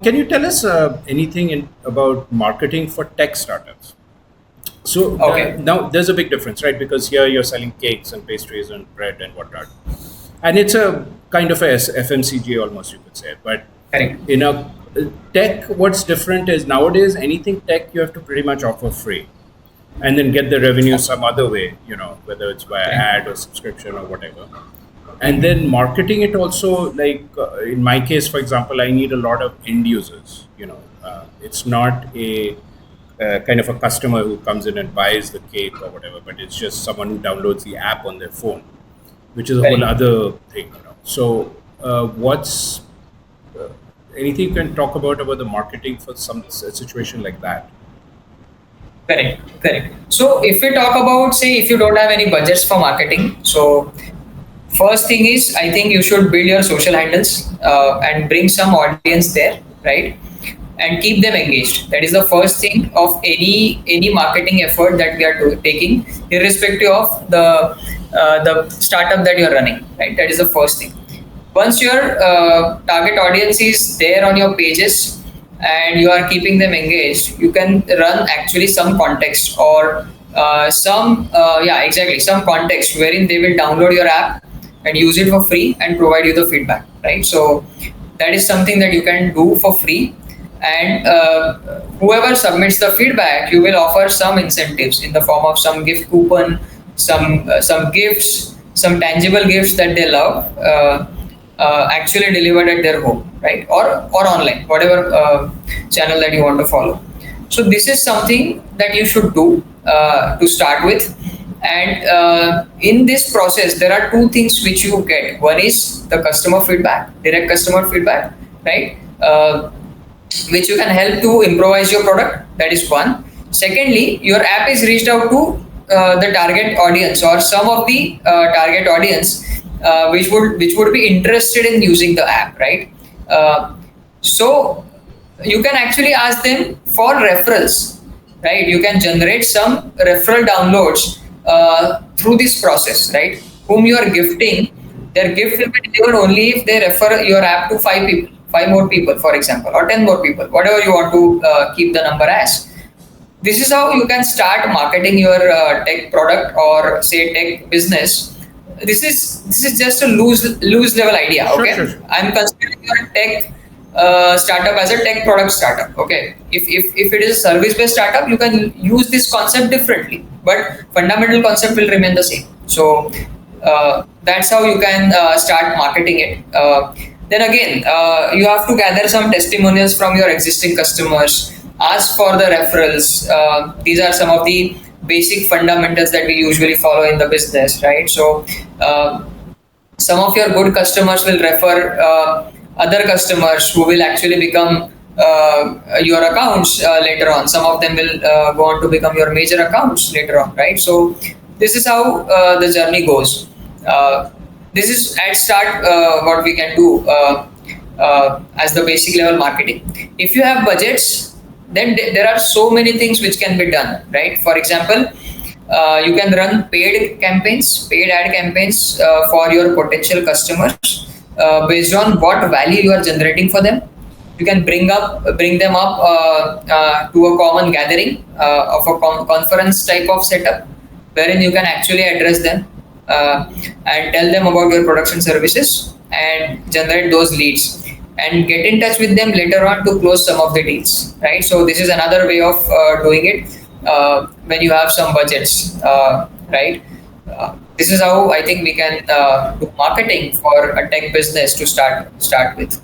Can you tell us anything about marketing for tech startups? So Okay, now there's a big difference, right? Because here you're selling cakes and pastries and bread and whatnot, and it's a kind of a FMCG almost, you could say. But correct. in a tech, what's different is nowadays anything tech you have to pretty much offer free, and then get the revenue some other way, whether it's via Correct. ad or subscription or whatever. And then marketing it also, like in my case, for example, I need a lot of end users. It's not a kind of a customer who comes in and buys the cake or whatever, but it's just someone who downloads the app on their phone, which is a whole Correct. other thing. So, what's anything you can talk about the marketing for some situation like that? Correct. Correct. So if we talk about, say, if you don't have any budgets for marketing, so first thing is, I think you should build your social handles and bring some audience there, right? And keep them engaged. That is the first thing of any marketing effort that we are taking, irrespective of the startup that you're running, right? That is the first thing. Once your target audience is there on your pages and you are keeping them engaged, you can run actually some context or some context wherein they will download your app and use it for free and provide you the feedback, right? So that is something that you can do for free. And whoever submits the feedback, you will offer some incentives in the form of some gift coupon, some gifts, some tangible gifts that they love, actually delivered at their home, right? Or online, whatever channel that you want to follow. So this is something that you should do to start with. And in this process, there are two things which you get. One is the customer feedback, direct customer feedback, right? Which you can help to improvise your product. That is one. Secondly, your app is reached out to the target audience or some of the target audience which would be interested in using the app, right? So you can actually ask them for referrals, right? You can generate some referral downloads through this process, right? Whom you are gifting, their gift will be delivered only if they refer your app to five people, five more people, for example, or 10 more people, whatever you want to keep the number as. This is how you can start marketing your tech product or say tech business. This is just a loose level idea. Sure, Okay, sure, sure. I'm considering your tech startup as a tech product startup. Okay, if it is a service based startup, you can use this concept differently, but fundamental concept will remain the same. So that's how you can start marketing it. Then again, you have to gather some testimonials from your existing customers, ask for the referrals. These are some of the basic fundamentals that we usually follow in the business, right? So some of your good customers will refer other customers who will actually become your accounts later on. Some of them will go on to become your major accounts later on, right? So this is how the journey goes. This is at start what we can do as the basic level marketing. If you have budgets, then there are so many things which can be done, right? For example, you can run paid ad campaigns for your potential customers based on what value you are generating for them. You can bring them up to a common gathering of a conference type of setup, wherein you can actually address them and tell them about your products and services and generate those leads and get in touch with them later on to close some of the deals, right? So this is another way of doing it when you have some budgets, right? This is how I think we can do marketing for a tech business to start with.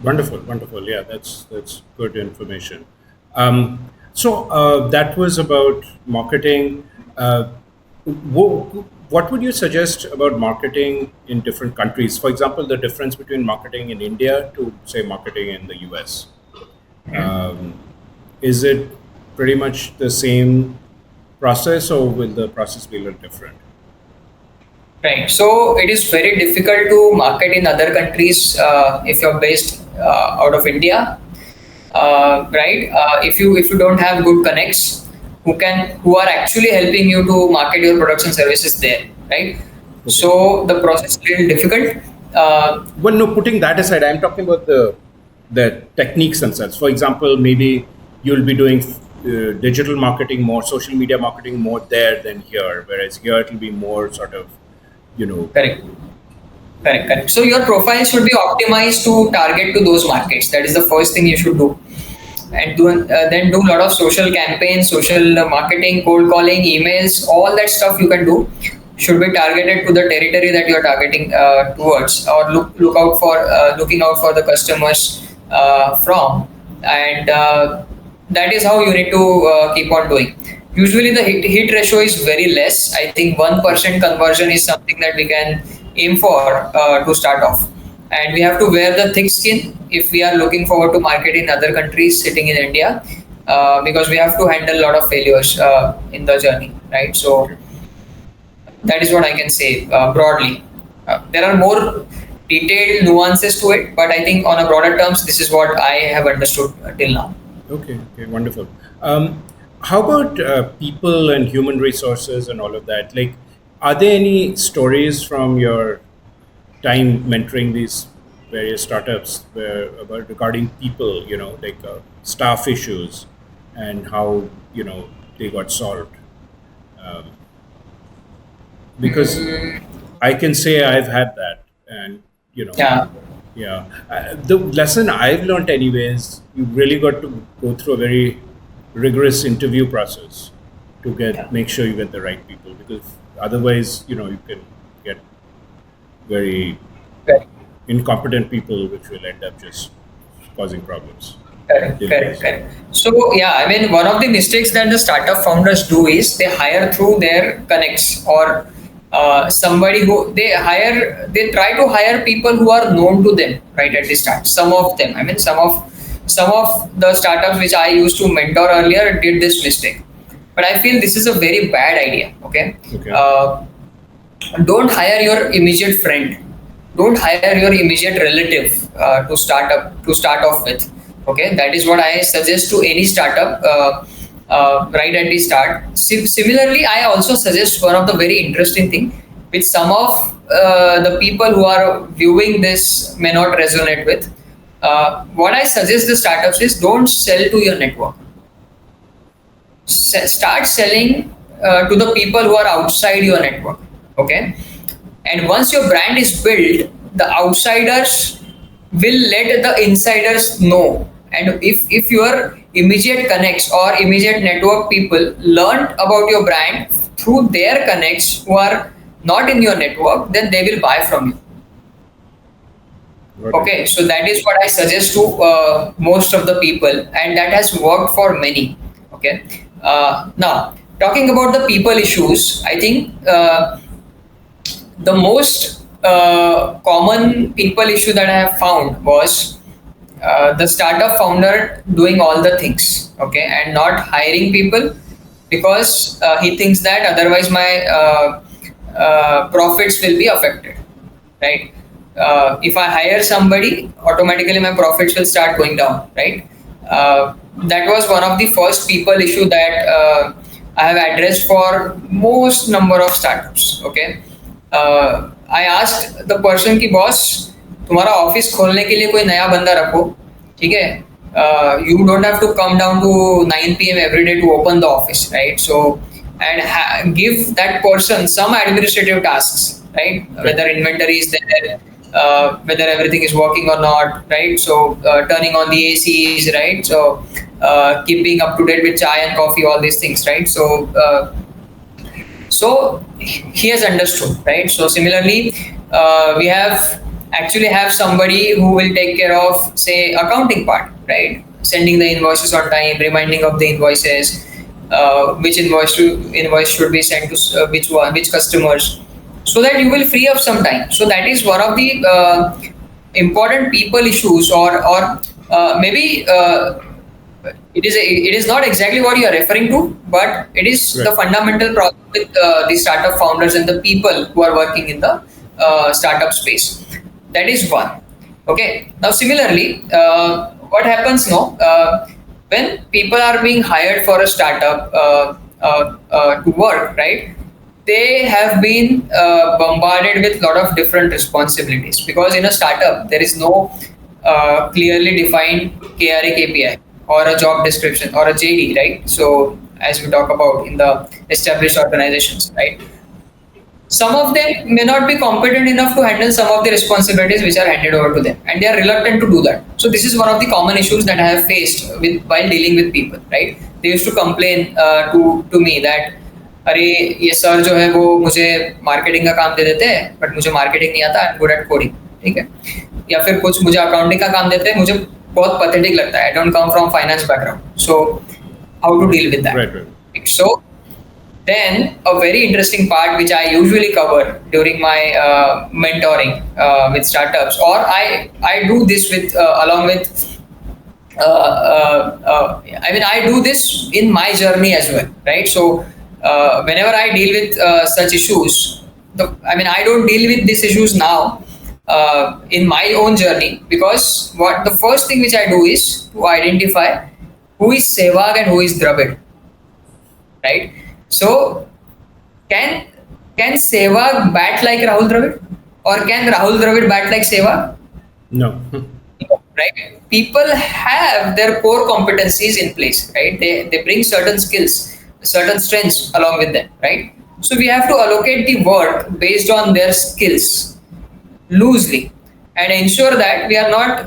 Wonderful, wonderful. Yeah, that's good information. That was about marketing. What would you suggest about marketing in different countries? For example, the difference between marketing in India to say marketing in the US. Um, is it pretty much the same process, or will the process be a little different? Right. So it is very difficult to market in other countries if you're based out of India, right? If you don't have good connects who are actually helping you to market your products and services there, right? Okay. So the process is a little difficult. Well, no, putting that aside, I'm talking about the the techniques themselves. For example, maybe you'll be doing digital marketing more, social media marketing more there than here, whereas here it will be more sort of, you know, Correct. Correct, correct. So your profile should be optimized to target to those markets. That is the first thing you should do, and then do a lot of social campaigns, social marketing, cold calling, emails, all that stuff you can do should be targeted to the territory that you are targeting towards, or looking out for the customers from, and that is how you need to keep on doing. Usually the hit ratio is very less. I think 1% conversion is something that we can aim for to start off, and we have to wear the thick skin if we are looking forward to market in other countries sitting in India, because we have to handle a lot of failures in the journey, right? So that is what I can say broadly. There are more detailed nuances to it, but I think on a broader terms, this is what I have understood till now. Okay, okay, wonderful. How about people and human resources and all of that? Like, are there any stories from your time mentoring these various startups where about regarding people, like staff issues and how they got solved? Um, because I can say I've had that, and Yeah, yeah. The lesson I've learned, anyways, you really got to go through a very rigorous interview process to yeah. make sure you get the right people, because otherwise, you can get very Correct. incompetent people, which will end up just causing problems, Correct, correct, delays. correct. So yeah, I mean, one of the mistakes that the startup founders do is they hire through their connects, or somebody who they try to hire people who are known to them right at the start. Some of them, I mean, some of the startups which I used to mentor earlier did this mistake, but I feel this is a very bad idea. Okay, Okay. don't hire your immediate friend, don't hire your immediate relative to start off with. Okay, that is what I suggest to any startup right at the start. Similarly, I also suggest one of the very interesting thing which some of the people who are viewing this may not resonate with. What I suggest the startups is, don't sell to your network. Start selling to the people who are outside your network. Okay, and once your brand is built, the outsiders will let the insiders know. And if your immediate connects or immediate network people learned about your brand through their connects who are not in your network, then they will buy from you. Got it. Okay, so that is what I suggest to most of the people, and that has worked for many. Okay, now talking about the people issues, I think the most common people issue that I have found was the startup founder doing all the things, okay, and not hiring people because he thinks that otherwise my profits will be affected, right? If I hire somebody, automatically my profits will start going down, right? That was one of the first people issue that I have addressed for most number of startups. Okay, I asked the person कि boss तुम्हारा office खोलने के लिए कोई नया बंदा रखो, ठीक है? You don't have to come down to 9 p.m. every day to open the office, right? So and give that person some administrative tasks, right? Whether inventory is there, whether everything is working or not, right? So turning on the ACs, right? So keeping up to date with chai and coffee, all these things, right? So he has understood, right? So similarly, we have somebody who will take care of, say, accounting part, right? Sending the invoices on time, reminding of the invoices, which invoice should be sent to which customers, so that you will free up some time. So that is one of the important people issues, or maybe it is not exactly what you are referring to, but it is the Right. fundamental problem with the startup founders and the people who are working in the startup space. That is one. Okay. Now, similarly, what happens now when people are being hired for a startup to work, right? They have been bombarded with a lot of different responsibilities, because in a startup there is no clearly defined KRA KPI or a job description or a JD, right? So as we talk about in the established organizations, right? Some of them may not be competent enough to handle some of the responsibilities which are handed over to them, and they are reluctant to do that. So this is one of the common issues that I have faced with while dealing with people, right? They used to complain to me that अरे ये sir जो है वो मुझे marketing का काम दे देते हैं बट मुझे मार्केटिंग नहीं आता, I am good at coding, ठीक है, या फिर कुछ मुझे अकाउंटिंग का काम देते हैं, मुझे बहुत पैथेटिक लगता है, I don't come from finance background, so how to deal with Right, right. That. So then a very interesting part which I usually cover during my mentoring with startups, or I do this with along with I mean I do this in my journey as well, right? So whenever I deal with such issues, I mean I don't deal with these issues now in my own journey, because what the first thing which I do is to identify who is Sehwag and who is Dravid, right? So can Sehwag bat like Rahul Dravid, or can Rahul Dravid bat like Sehwag? No. Right? People have their core competencies in place, right? They bring certain skills, certain strengths along with them, right? So we have to allocate the work based on their skills loosely and ensure that we are not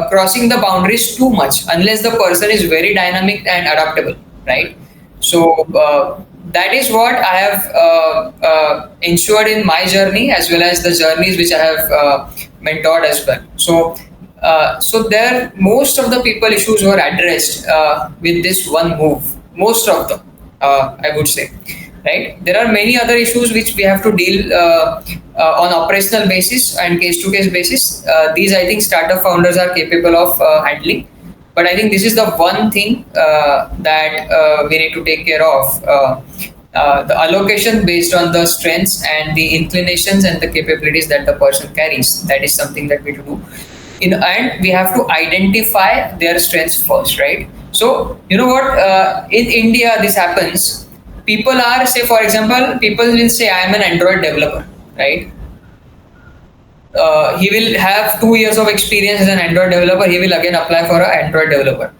crossing the boundaries too much unless the person is very dynamic and adaptable, right? So that is what I have ensured in my journey, as well as the journeys which I have mentored as well. So there, most of the people issues were addressed with this one move. Most of them, I would say, right? There are many other issues which we have to deal on operational basis and case-to-case basis. These, I think, startup founders are capable of handling. But I think this is the one thing that we need to take care of. The allocation based on the strengths and the inclinations and the capabilities that the person carries. That is something that we need to do. And we have to identify their strengths first, right? So, you know what? In India, this happens. People are, say, for example, people will say, I am an Android developer, right? He will have 2 years of experience as an Android developer. He will again apply for an Android developer.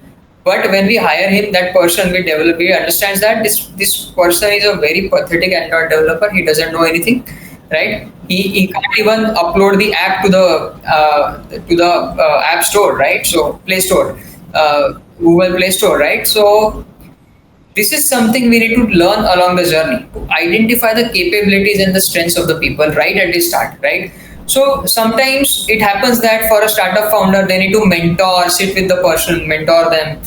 But when we hire him, that person will develop. He understands that this person is a very pathetic Android developer. He doesn't know anything, right? He can't even upload the app to the App Store, right? So Play Store, Google Play Store, right? So this is something we need to learn along the journey to identify the capabilities and the strengths of the people right at the start, right? So sometimes it happens that for a startup founder, they need to mentor, sit with the person, mentor them,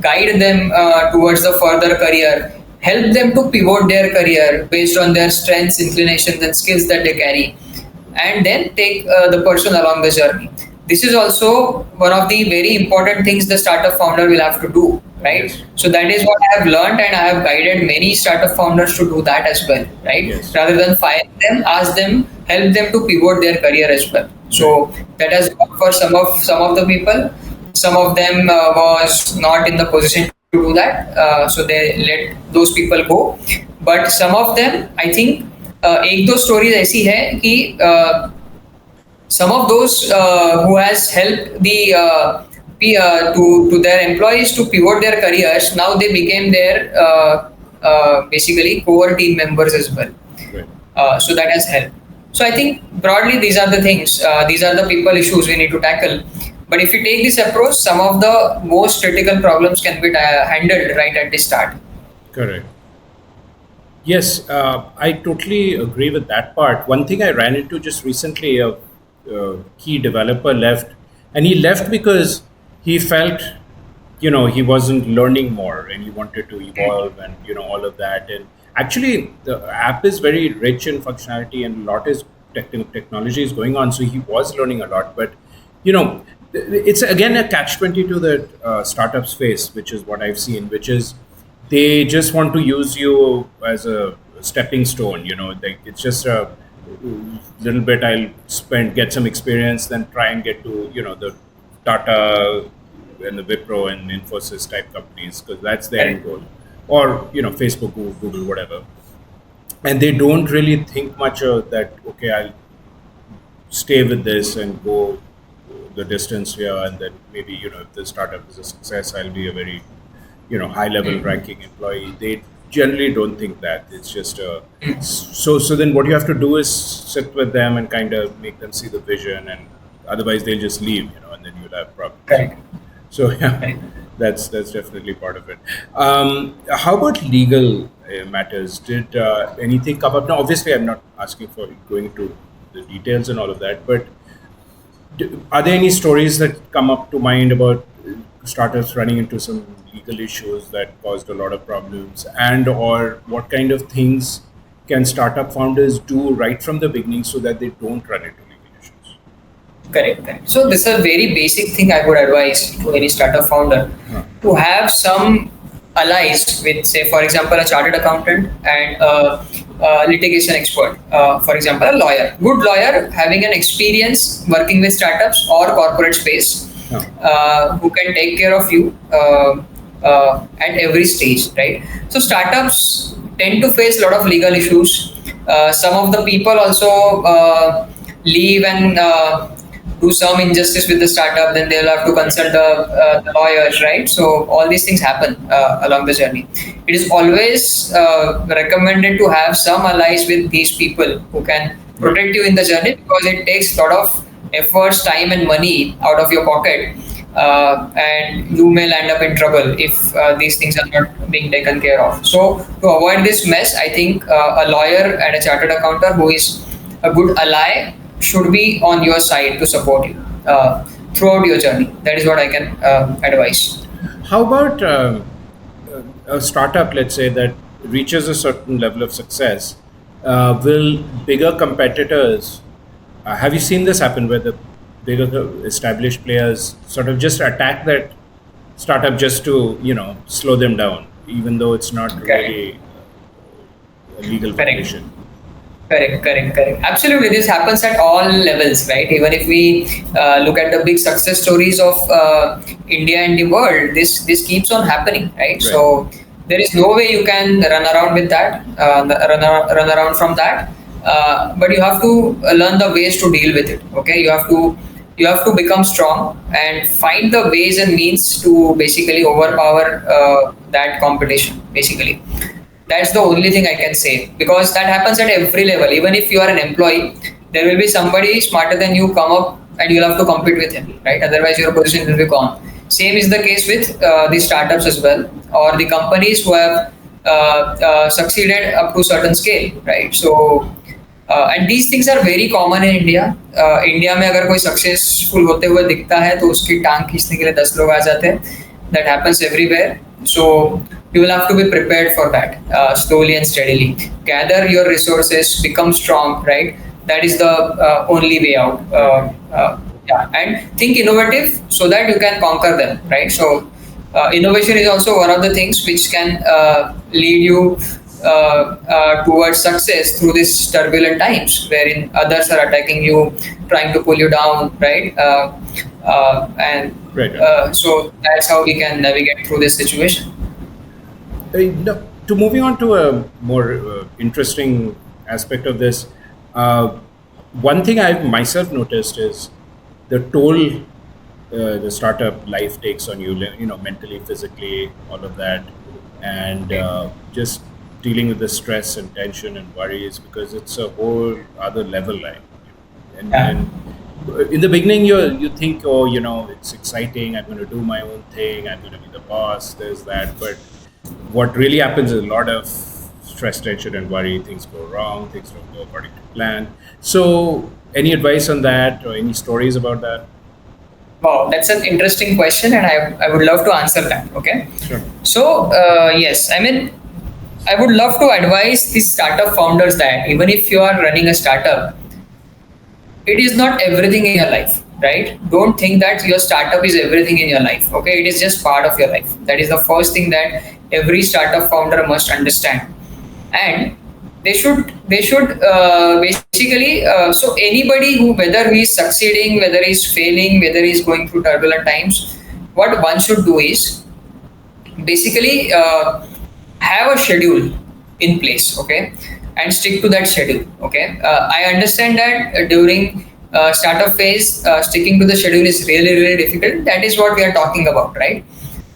guide them towards the further career, help them to pivot their career based on their strengths, inclinations, and skills that they carry, and then take the person along the journey. This is also one of the very important things the startup founder will have to do, right? Yes. So that is what I have learned, and I have guided many startup founders to do that as well, right? Yes. Rather than fire them, ask them, help them to pivot their career as well. So that has worked for some of the people. Some of them was not in the position to do that, so they let those people go. But some of them, I think, एक दो stories ऐसी है कि some of those who has helped the to their employees to pivot their careers, now they became their basically core team members as well. Right. So that has helped. So I think broadly these are the things, these are the people issues we need to tackle. But if you take this approach, some of the most critical problems can be handled right at the start. Correct. Yes, I totally agree with that part. One thing I ran into just recently, a key developer left, and he left because he felt, he wasn't learning more and he wanted to evolve and, all of that. And actually, the app is very rich in functionality and a lot is technology is going on. So he was learning a lot, but, it's again a catch-22 that startups face, which is what I've seen, which is they just want to use you as a stepping stone. Like it's just a little bit I'll get some experience, then try and get to the Tata and the Wipro and Infosys type companies, because that's their end goal, or Facebook, Google, whatever. And they don't really think much of that. Okay, I'll stay with this and go the distance here, and then maybe if the startup is a success, I'll be a very high level ranking employee. They generally don't think that. It's just a so then what you have to do is sit with them and kind of make them see the vision, and otherwise they'll just leave, and then you'll have problems. Correct. So yeah, Correct. that's definitely part of it. How about legal matters? Did anything come up? Now, obviously, I'm not asking for going into the details and all of that, but are there any stories that come up to mind about startups running into some legal issues that caused a lot of problems, and or what kind of things can startup founders do right from the beginning so that they don't run into legal issues? Correct, correct. So this is a very basic thing I would advise to any startup founder Huh. to have some allies with, say, for example, a chartered accountant and a litigation expert. For example, a lawyer, good lawyer having an experience working with startups or corporate space, Huh. who can take care of you at every stage, right? So startups tend to face a lot of legal issues. Some of the people also leave and do some injustice with the startup, then they'll have to consult the lawyers, right? So all these things happen along the journey. It is always recommended to have some allies with these people who can protect you in the journey, because it takes a lot of efforts, time, and money out of your pocket, and you may land up in trouble if these things are not being taken care of. So to avoid this mess, I think a lawyer and a chartered accountant who is a good ally should be on your side to support you throughout your journey. That is what I can advise. How about a startup, let's say, that reaches a certain level of success? Will bigger competitors, have you seen this happen where the bigger established players sort of just attack that startup just to, slow them down, even though it's not Correct. really a legal Correct. violation? Correct, correct, correct. Absolutely, this happens at all levels, right? Even if we look at the big success stories of India and the world, this keeps on happening, right? Right. So there is no way you can run around with that, run around from that. But you have to learn the ways to deal with it. Okay, you have to become strong and find the ways and means to basically overpower that competition. Basically, that's the only thing I can say, because that happens at every level. Even if you are an employee, there will be somebody smarter than you come up and you'll have to compete with him, right? Otherwise, your position will be gone. Same is the case with the startups as well, or the companies who have succeeded up to certain scale, right? So, and these things are very common in India. India में अगर कोई successful होते हुए दिखता है तो उसकी टांग खींचने के लिए 10 लोग आ जाते हैं. That happens everywhere. So you will have to be prepared for that, slowly and steadily. Gather your resources, become strong, right? That is the only way out. Yeah, and think innovative so that you can conquer them, right? So innovation is also one of the things which can lead you towards success through these turbulent times, wherein others are attacking you, trying to pull you down, right? And Right. so that's how we can navigate through this situation. No, to moving on to a more interesting aspect of this, one thing I've myself noticed is the toll the startup life takes on you, mentally, physically, all of that, and just dealing with the stress and tension and worries, because it's a whole other level, like, and, Yeah. and in the beginning you think, oh, it's exciting, I'm going to do my own thing, I'm going to be the boss, there's that, but what really happens is a lot of stress, tension, and worry. Things go wrong, things don't go according to plan. So any advice on that, or any stories about that? Wow, that's an interesting question, and I would love to answer that. Okay. Sure. So, yes, I mean, I would love to advise these startup founders that even if you are running a startup, it is not everything in your life, right? Don't think that your startup is everything in your life. Okay, it is just part of your life. That is the first thing that every startup founder must understand, and they should basically, so anybody who, whether he is succeeding, whether he is failing, whether he is going through turbulent times, what one should do is basically have a schedule in place, okay, and stick to that schedule. Okay, I understand that during startup phase, sticking to the schedule is really, really difficult. That is what we are talking about, right?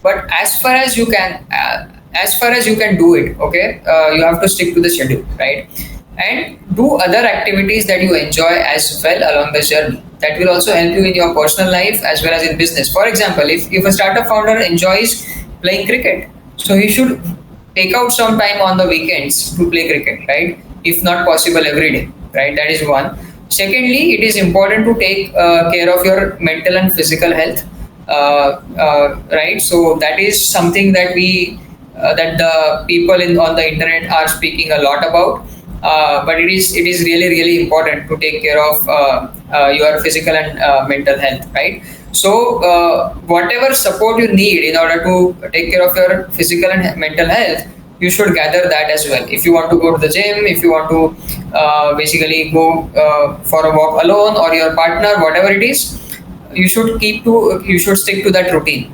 But as far as you can do it, okay, you have to stick to the schedule, right? And do other activities that you enjoy as well along the journey. That will also help you in your personal life as well as in business. For example, if a startup founder enjoys playing cricket, so he should take out some time on the weekends to play cricket, right? If not possible every day, right? That is one. Secondly, it is important to take care of your mental and physical health, right? So that is something that that the people on the internet are speaking a lot about. But it is really, really important to take care of your physical and mental health, right? So whatever support you need in order to take care of your physical and mental health, you should gather that as well. If you want to go to the gym, if you want to basically go for a walk alone or your partner, whatever it is, you should stick to that routine,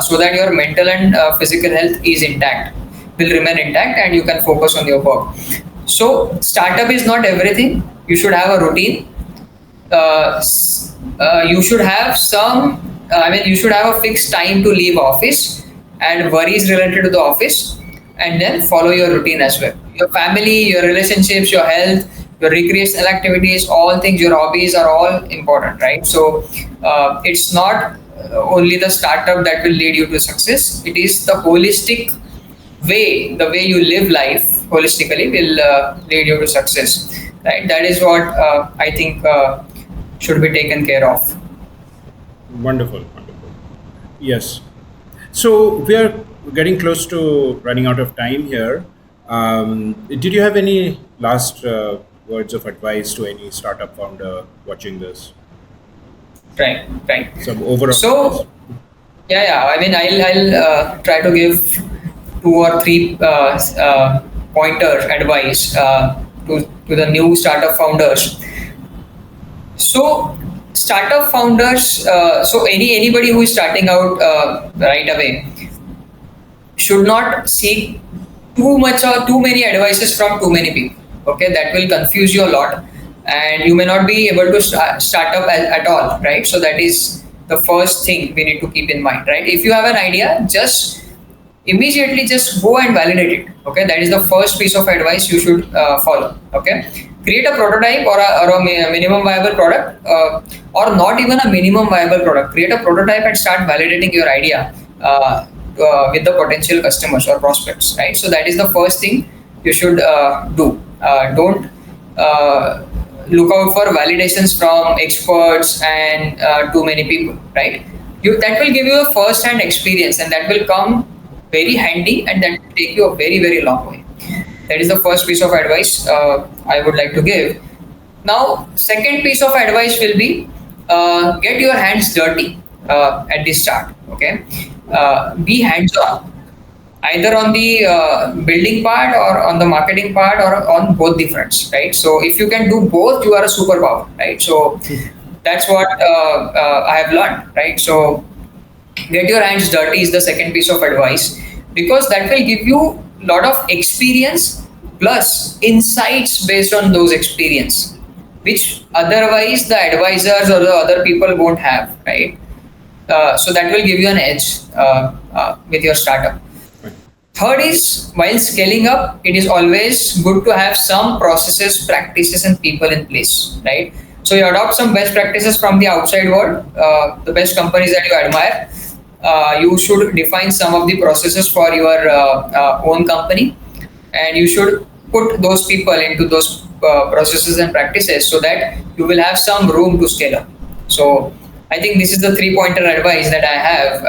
so that your mental and physical health is intact, will remain intact, and you can focus on your work. So startup is not everything. You should have a routine. You should have some. You should have a fixed time to leave office and worries related to the office, and then follow your routine as well. Your family, your relationships, your health, your recreational activities, all things, your hobbies are all important, right? So it's not only the startup that will lead you to success. It is the holistic way, the way you live life holistically will lead you to success, right? That is what I think should be taken care of. Wonderful, wonderful. Yes. So we are getting close to running out of time here. Did you have any last words of advice to any startup founder watching this? Right, right. Some overall advice. So yeah. I'll try to give two or three pointers advice to the new startup founders. So startup founders, so anybody who is starting out right away should not seek too much or too many advices from too many people. Okay, that will confuse you a lot, and you may not be able to start up at all, right? So that is the first thing we need to keep in mind, right? If you have an idea, just immediately just go and validate it. Okay, that is the first piece of advice you should follow. Okay, create a prototype or a minimum viable product, or not even a minimum viable product. Create a prototype and start validating your idea with the potential customers or prospects, right? So that is the first thing you should do. Don't look out for validations from experts and too many people, right? That will give you a first hand experience, and that will come very handy, and that will take you a very, very long way. That is the first piece of advice I would like to give. Now, second piece of advice will be get your hands dirty at the start. Okay, be hands on, either on the building part or on the marketing part or on both the fronts, right? So if you can do both, you are a superpower, right? So that's what I have learned, right? So get your hands dirty is the second piece of advice, because that will give you a lot of experience plus insights based on those experience, which otherwise the advisors or the other people won't have, right? So that will give you an edge with your startup. Third is, while scaling up, it is always good to have some processes, practices, and people in place, right? So you adopt some best practices from the outside world, the best companies that you admire. You should define some of the processes for your own company, and you should put those people into those processes and practices so that you will have some room to scale up. So I think this is the three-pointer advice that I have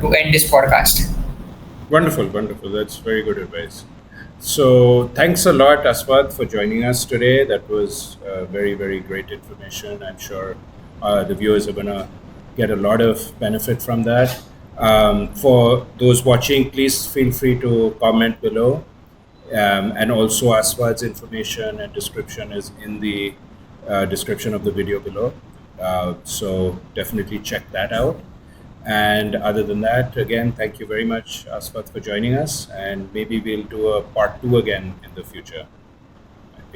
to end this podcast. Wonderful, wonderful. That's very good advice. So thanks a lot, Aswad, for joining us today. That was very, very great information. I'm sure the viewers are going to get a lot of benefit from that. For those watching, please feel free to comment below. And also Aswad's information and description is in the description of the video below. So definitely check that out. And other than that, again, thank you very much, Aswad, for joining us. And maybe we'll do a part 2 again in the future.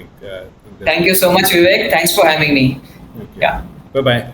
think that's Thank you so much, Vivek. Thanks for having me. okay. Yeah. Bye bye.